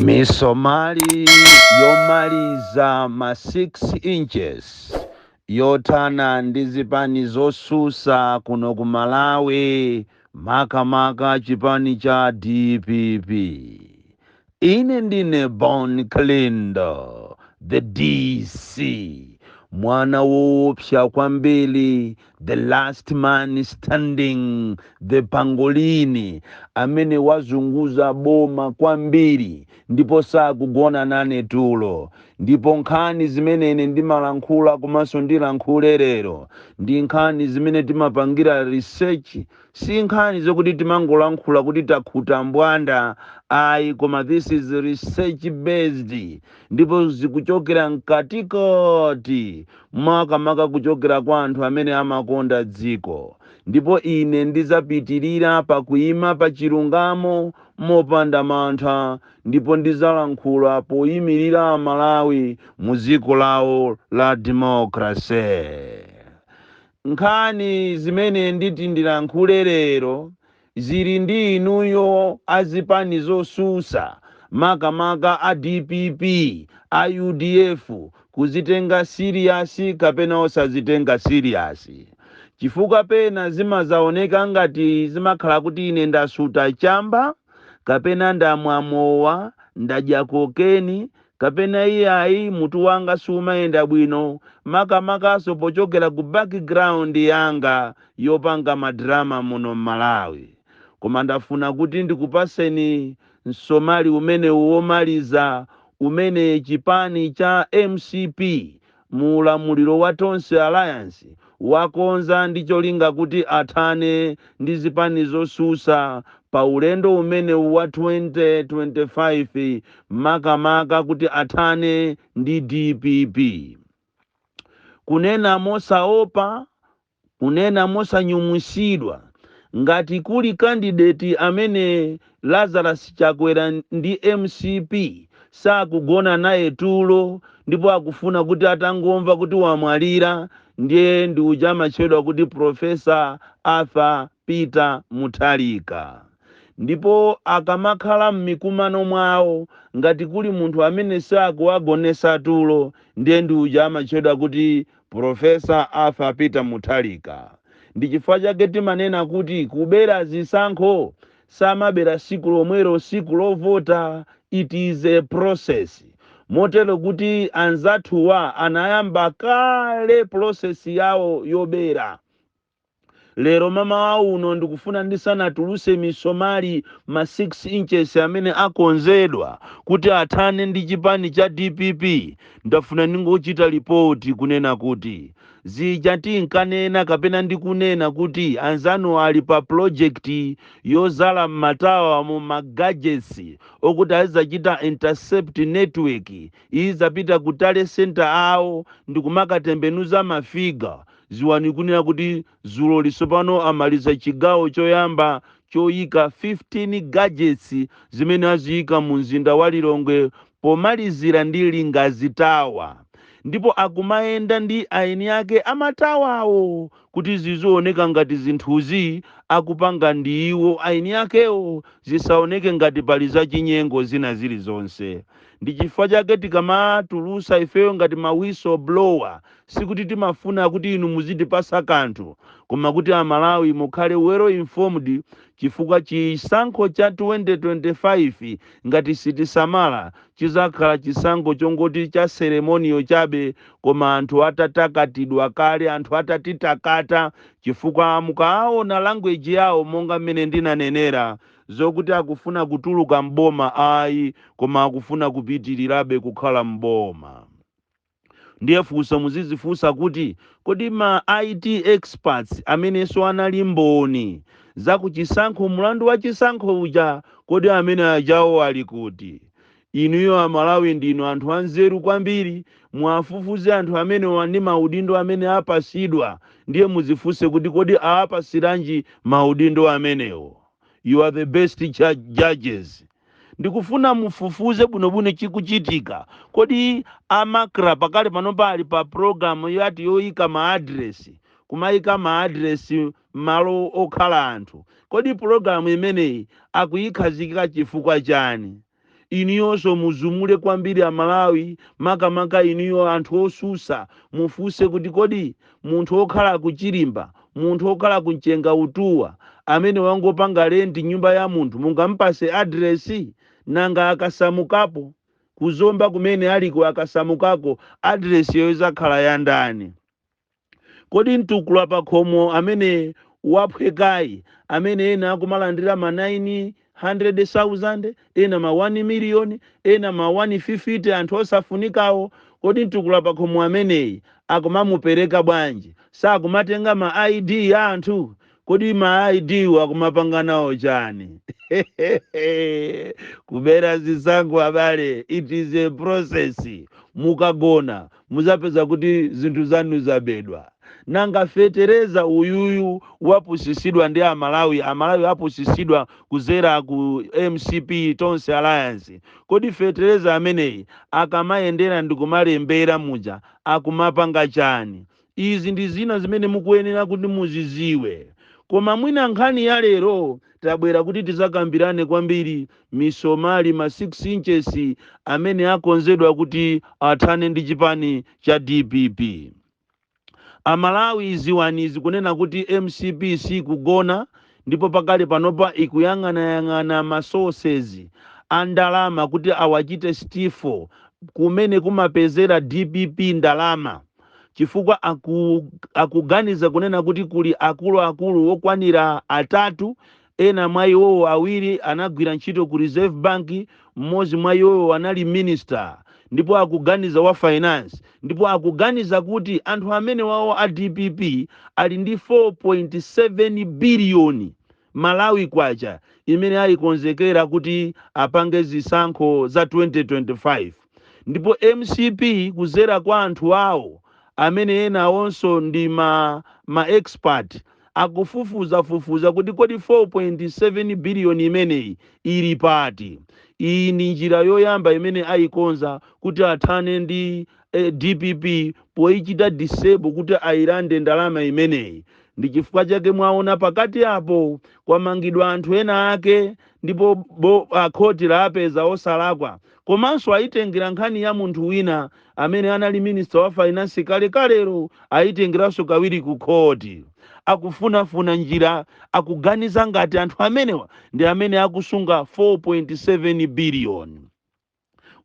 Misomali yomaliza ma 6 inches yotana ndi zipani zosusa kuno ku Malawi makamaka chipani cha DPP. Ine ndine Bon Klindo, the DC, mwana woopsa kwambiri, the last man standing, the pangolini, amene wazunguza boma kwambiri, ndipo sakugona nane tulo. Ndipo nkhani zimene ine ndimalankhula komanso ndilankhule lero ndi nkhani zimene timapangira research, si nkhani zokuti timangolankhula kuti takhuta mbwanda ayi, koma this is research based, ndipo zikuchokera mkatikati makamaka kuchokera kwa anthu amene amakonda dziko. Ndipo ine ndizapitirira pakuyima pa chilungamo mopanda mantha, ndipo ndizalankhula poyimirira Malawi mu dziko lawo la democracy. Nkhani zimene nditi ndilankhule lero zili ndi inuyo azipani zosusa makamaka a DPP, a UDF, kuzitenga serious kapena osazitenga serious. Chifukwa pena zimazaoneka ngati zimakhala kuti ine ndasuta chamba, kapena ndamwamowa, ndadya kokeni, kapena iyayi mutu wanga sumayenda bwino, makamakaso pochokera ku background yanga yopanga madrama muno Malawi. Koma ndafuna kuti ndikupaseni msomali umene womaliza, umene chipani cha MCP muulamuliro wa Tonse Alliance wakonza ndi cholinga kuti athane ndi zipani zosusa pa ulendo umene wa 2025 makamaka kuti athane ndi DPP. Kunena mosaopa, kunena mosanyumwisidwa, ngati kuli candidate amene Lazarus Chakwera ndi MCP sakugona naye tulo, ndipo akufuna kuti atangomva kuti wamwalira, ndiye ndi uja amatchedwa kuti Professor Arthur Peter Mutharika. Ndipo akamakhala m'mikumano mwawo, ngati kuli munthu amene sakuwagonesa tulo, ndiye ndi uja amatchedwa kuti Professor Arthur Peter Mutharika. Ndi chifukwa chake timanena kuti kubera zisankho samabera siku lomwero, siku lovota, it is a process. Motero kuti anzathuwa anayamba kale process yawo yobera. Lero mama wauno ndikufuna ndisanatuluse misomali ma 6 inches amene akonzedwa kuti athane ndi chipani cha DPP, ndafuna ningochita ripoti kunena kuti zija tinkanena kapena ndikunena kuti anzanu ali pa project yozala matawa mu magadgets okuti azachita intercept network, izapita ku tale center awo ndikumakatembenuza mafiga. Ziwani kunena kuti zulo lisopano amaliza chigawo choyamba choyika 15 gadgets zimene aziyika mu mzinda wa Lilongwe pomalizira ndi Lingazi Tower. Ndipo akumayenda ndi aini yake amatawawo kuti zizooneka ngati zinthuzi akupanga ndi iwo aini yakewo, zisaoneke ngati pali za chinyengo zina zilizonse. Ndi chifukwa chake tikamatulusa ifeyo ngati ma whistleblower, sikuti timafuna kuti inu muzitipasa kanthu, koma kuti Amalawi mukhale well informed, chifukwa chisankho cha 2025 ngati sitisamala chizakhala chisankho chongoti cha ceremonial chabe, koma anthu atatakatidwa kale, anthu atatitakata, chifukwa mukaona language yawo monga mmene ndinanenera zokuti akufuna kutuluka mboma ayi, koma akufuna kupitirirabe kukhala mboma. Ndiye funso muzizifunsa kuti kodi ma IT experts amene so anali mboni zakuchisankho, mulandu wa chisankho uja, kodi amene ajawo ali kuti? Inuyo Amalawi ndinu anthu anzeru kwambiri, mwafufuze anthu amene wandi maudindo amene apasidwa, ndiye muzifunse kuti kodi apasiranji maudindo amenewo. You are the best judges. Ndikufuna mufufuze bunobuno chikuchitika. Kodi amakra pakale panopa ali pa program yati yoyika ma-address, kumayika ma-address malo okhala anthu. Kodi program imeneyi akuyikhazikika chifukwa chani? iniyonso muzumule kwambiri amalawi makamaka iniyo anthu osusa mufuse kuti kodi munthu okhala kuchilimba munthu okhala kunchenga utuwa amene wangopanga renti nyumba ya munthu mungampase adresi nanga akasamukapo kuzomba kumene aliko akasamukako adresi yo izakhala ya ndani kodi mtukula pakhomo amene waphwekayi amene ena akumalandira ma 900,000 ena ma 1 million ena ma 150 anthu osafunikawo kodi mtukula pakhomo ameneyi akumamupereka bwanji sakumatenga ma ID ya anthu kodi ma ID wakumapanganawo chani kubera zisango abale it is a process mukagona muzapeza kuti zinthu zanu zabedwa nanga fetereza uyuyu wapusisidwa ndi amalawi apusisidwa kuzera ku MCP Tonse Alliance kodi fetereza ameneyi akamayendera ndikumalembera muja akumapanga chani izi ndi zina zimene mukuyenera kuti muziziwe koma mwina nkhani ya lero tabwera kuti tizakambirane kwambiri misomali ma 6 inches amene akonzedwa kuti athane ndi chipani cha DPP amalawi ziwanizi kunena kuti MCP si kugona ndipo pakali panopa ikuyang'anayang'ana ma sources andalama kuti awachite stifo kumene kumapezera DPP ndalama chifukwa akuganiza kunena kuti kuli akulu okwanira atatu ena mwa iwowo awiri anagwira ntchito ku Reserve Bank mmodzi mwa iwowo anali minister ndipo akuganiza wa finance ndipo akuganiza kuti anthu amene wawo a DPP ali ndi 4.7 billion malawi kwacha imene ayikonzekera kuti apange zisankho za 2025 ndipo MCP kuzera kwa anthu awo amene ena onso ndi ma expert akufufuza kuti kodi 4.7 billion imeneyi ili pati iyi ndi njira yoyamba imene ayikonza kuti athane ndi DPP poichita disable kuti ayilande ndalama imeneyi ndi chifukwa chake mwaona pakati apo kwamangidwa anthu ena ake ndipo khoti lapeza osalakwa komanso ayitengera nkhani ya munthu wina amene anali minister wa finance kalero ayitengeranso kawiri ku khoti akufunafuna njira akuganiza ngati anthu amenewa ndi amene akusunga 4.7 billion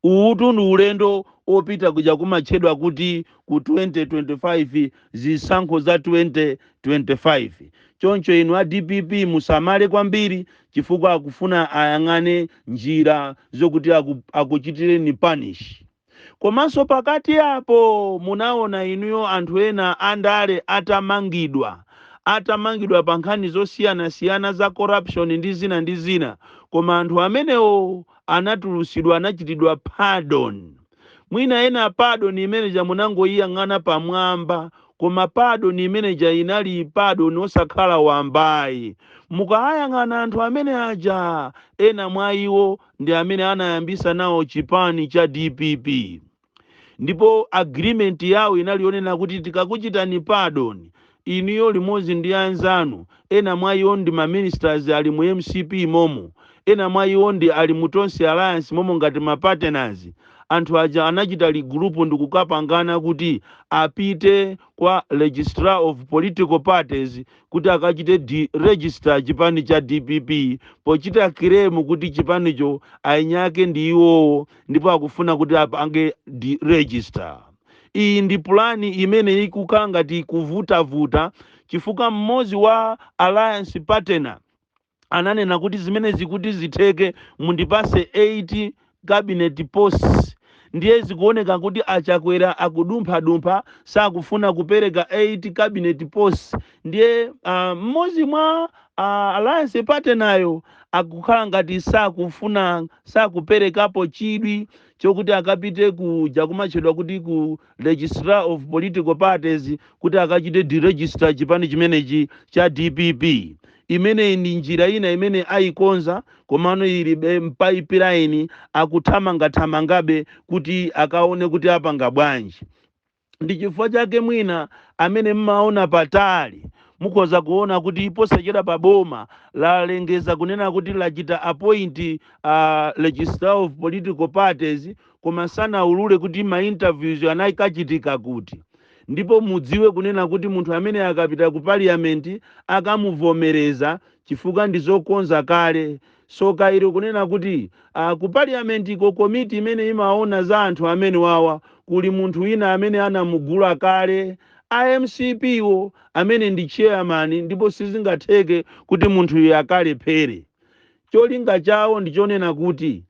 utu ndi ulendo opita kuja kumatchedwa kuti ku 2025 zisankho za 2025 choncho inu a DPP musamale kwambiri chifukwa akufuna ayang'ane njira zokuti akuchitireni punish komanso pakati apo munaona inuyo anthu ena andale atamangidwa pa nkhani zosiyana za corruption ndi zina koma anthu amenewo anatulusidwa anachitidwa pardon mwina ena pardon imene munangoyang'ana pamwamba koma pardon imene inali pardon osakhala wambayi mukayang'ana anthu amene aja ena mwa iwo ndi amene anayambisa nawo chipani cha DPP ndipo agreement yawo inalionena kuti tikakuchitani pardon iniyo limodzi ndi anzanu ena mwa iwo ndi ma ministers ali mu MCP momo ena mwa iwo ndi ali mu Tonse Alliance momo ngati ma partners anthu aja anachita ligrupu ndi kukapangana kuti apite kwa registrar of political parties kuti akachite deregister chipani cha DPP pochita claim kuti chipanicho ainyake ndi iwowo ndipo akufuna kuti apange deregister iyi ndi plani imene ikukhala ngati kuvuta chifukwa mmodzi wa alliance partner ananena kuti zimene zikuti zitheke mundipase 8 cabinet posts ndiye zikuoneka kuti achakwera akudumpha sakufuna kupereka 8 cabinet posts ndiye mmodzi mwa alliance partner akukhala ngati sakuperekapo chidwi chokuti akapite kuja kumatchedwa kuti ku registrar of political parties kuti akachite deregister chipani chimenechi cha DPP imene ndi njira ina imene ayikonza komano ili pipeline akuthamangabe kuti akaone kuti apanga bwanji ndi chifukwa chake mwina amene mmaona patali mukhoza kuona kuti posachedwa pa boma lalengeza kunena kuti lachita appoint legislative political parties koma sanaulule kuti ma interviews anakachitika kuti. Ndipo mudziwe kunena kuti munthu amene akapita ku parliament akamuvomereza chifukwa ndizokonza kale. So kairo kunena kuti ku parliament ko komiti imene imaona za anthu amene wawa kuli munthu wina amene anamugula kale IMCP wo amene ndi chairman, ndipo sizingatheke kuti munthu uyu akalephere. Cholinga chawo ndichonena kuti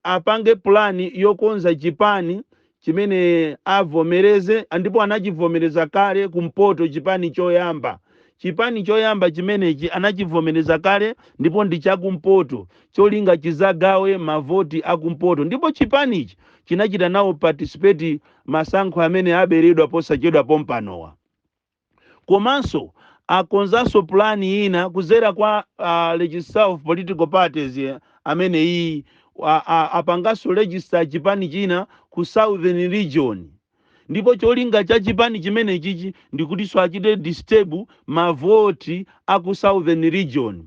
apange plani yokonza chipani chimene avomereze, ndipo anachivomereza kale kumpoto chipani choyamba. Chipani choyamba chimenechi anachivomereza kale ndipo ndi chakumpoto, cholinga chizagawe mavoti akumpoto, ndipo chipanichi chinachita nawo participate masankho amene aberedwa posachedwa pompanowa. Komanso akonzanso plani ina kuzera kwa legislative political parties amene iyi apanganso register chipani china ku Southern Region. Ndipo cholinga cha chipani chimene chichi ndikuti achite disturb mavoti aku Southern Region.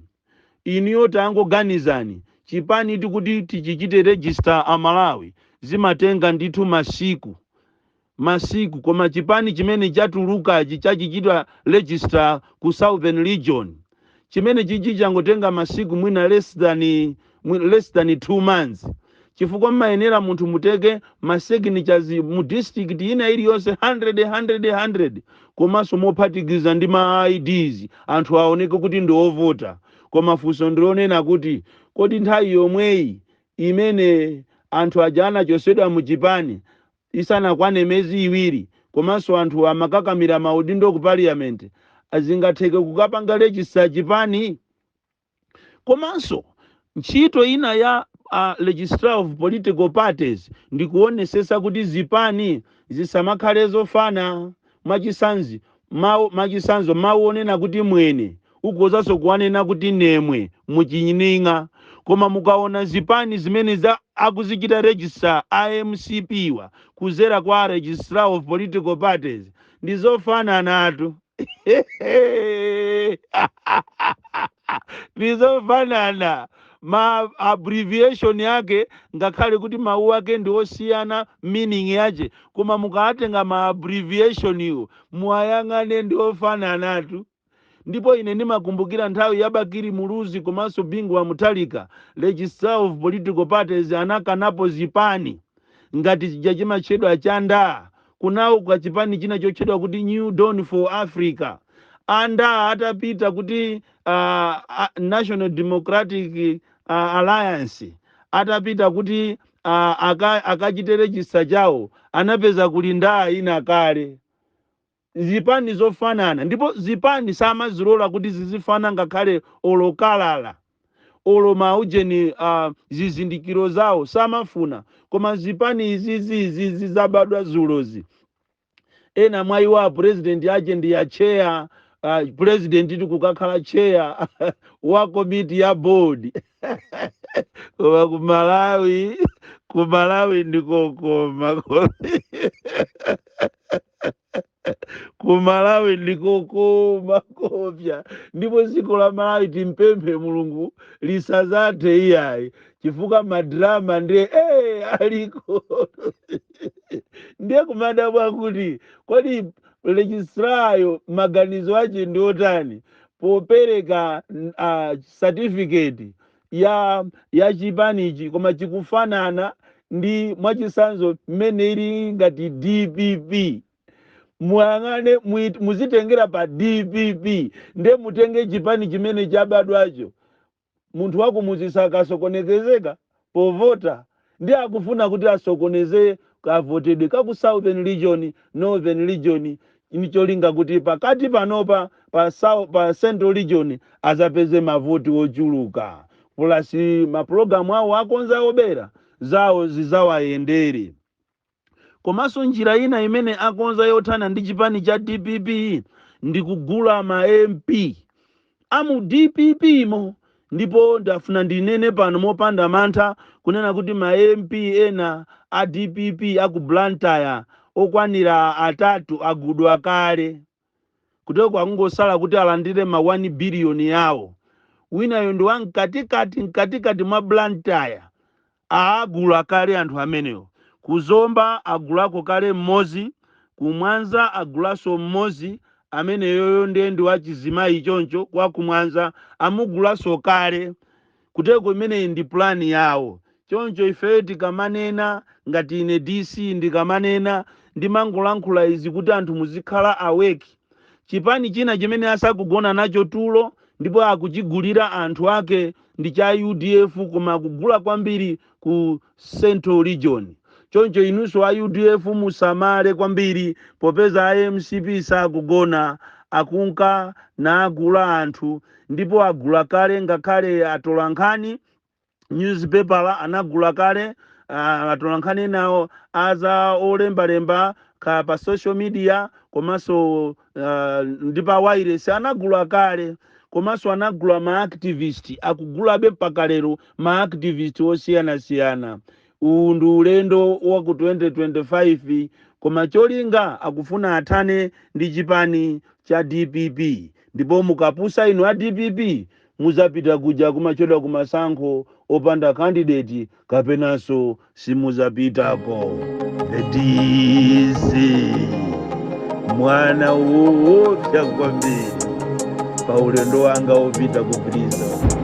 Iniyo tangoganizani chipani tikuti tichichite register Amalawi zimatenga ndithu masiku koma chipani chimene chatulukachi chachichitwa register ku Southern Region chimene chichi changotenga masiku mwina less than 2 months. Chifukwa mayenera munthu muteke masignatures mu district ina iliyonse 100 komanso mophatikiza ndi ma IDs anthu aoneke kuti ndi ovota. Koma funso ndilonena kuti kodi nthawi yomweyi imene anthu aja anachosedwa mu chipani isanakwane miyezi iwiri komanso anthu amakakamira maudindo ku parliament azingatheke kukapanga register chipani? Komanso ntchito ina ya legislative political parties ndikuonesesa kuti zipani zisamakhale zofana. Machisanzo maonena kuti mwene ukozanso kuwanena kuti nemwe muchinyining'a. Koma mukaona zipani zimene akuzichita register IMCP wa kuzera kwa legislative political parties ndizofanana atu. Ndizofanana. Ma abbreviation yake ngakhale kuti mawu ake ndi osiyana meaning yache, koma mukatenga ma abbreviation iwo muayang'ane ndi ofanana atu. Ndipo ine ndimakumbukira nthawi ya Bakiri Muluzi komanso Bingu wa Mutharika legislative political parties anakanapo zipani ngati chija chimatchedwa chanda. Kunawo kwa chipani china chotchedwa kuti New Dawn for Africa. Anda atapita kuti National Democratic Alliance atapita kuti akachite register chawo anapeza kulinda ina kale. Zipani zofanana, ndipo zipani samazilola kuti zizifana ngakhale olokalala olo maujeni zizindikiro zawo samafuna. Koma zipani izi zabadwa zulozi ena mwayi wa president agent ya chair president itu kukakhala chair wa committee ya board. Koma kumalawi ndikokoma. Kumalawi ndikokoma kopya. Ndipo dziko la Malawi timpemphe Mulungu lisazathe iyayi chifukwa madrama ndiye aliko. Ndiye kumadabwa kuti kodi legislayo maganizo ache ndi otani popereka certificate ya chipanichi koma chikufanana ndi mwachisanzo mmene ili ngati DPP. Muangane muzitengera pa DPP nde mutenge chipani chimene chabadwacho. Munthu wako muzisaka sokonekezeka povota ndi akufuna kuti asokoneze kavotedwe kaku Southern Region, Northern Region. Inicholinga kuti pakati panopa pa Central Region azapeze mavoti ochuluka. Plus maprogramu awo akonza obera zawo zizawayendere. Komanso njira ina imene akonza yothana ndi chipani cha DPP ndi kugula ma MP amu DPP mo. Ndipo ndafuna ndinene pano mopanda mantha kunena kuti ma MP ena a DPP aku Blantyre okwanira 3 agudwa kale. kuteko akungosala kuti alandire ma 1 billion yawo. Winayo ndi mkatikati mwa Blantyre aagula kale anthu amenewo. Kuzomba agulako kale mmozi, kumwanza agulaso mmozi, ameneyoyo ndi wachizimayi choncho kwa kumwanza amugulaso kale. Kuteko imene ndi plan yawo. Choncho ife tikamanena ngati ine DC ndikamanena ndimangolankhula izi kuti anthu muzikhala awake. Chipani china chimene asakugona nacho tulo ndipo akuchigulira anthu ake ndi cha UDF, koma kugula kwambiri ku Central Region. Choncho inunso a UDF musamale kwambiri popeza IMCP sakugona, akunka na agula anthu, ndipo agula kale ngakhale atolankhani newspaper anagula kale, atolankhani nawo aza olembalemba pa social media komanso ndi pa wireless anagula kale, komanso anagula ma activist, akugulabe mpaka lero ma activist osiyanasiyana. Uwu ndi ulendo wa ku 2025, koma cholinga akufuna athane ndi chipani cha DPP. Ndipo mukapusa inu a DPP muzapita kuja kumachodwa kumasankho opanda candidate kapenanso simuzapitako. DC mwana woopsa kwambiri pa ulendo wanga opita ku prison.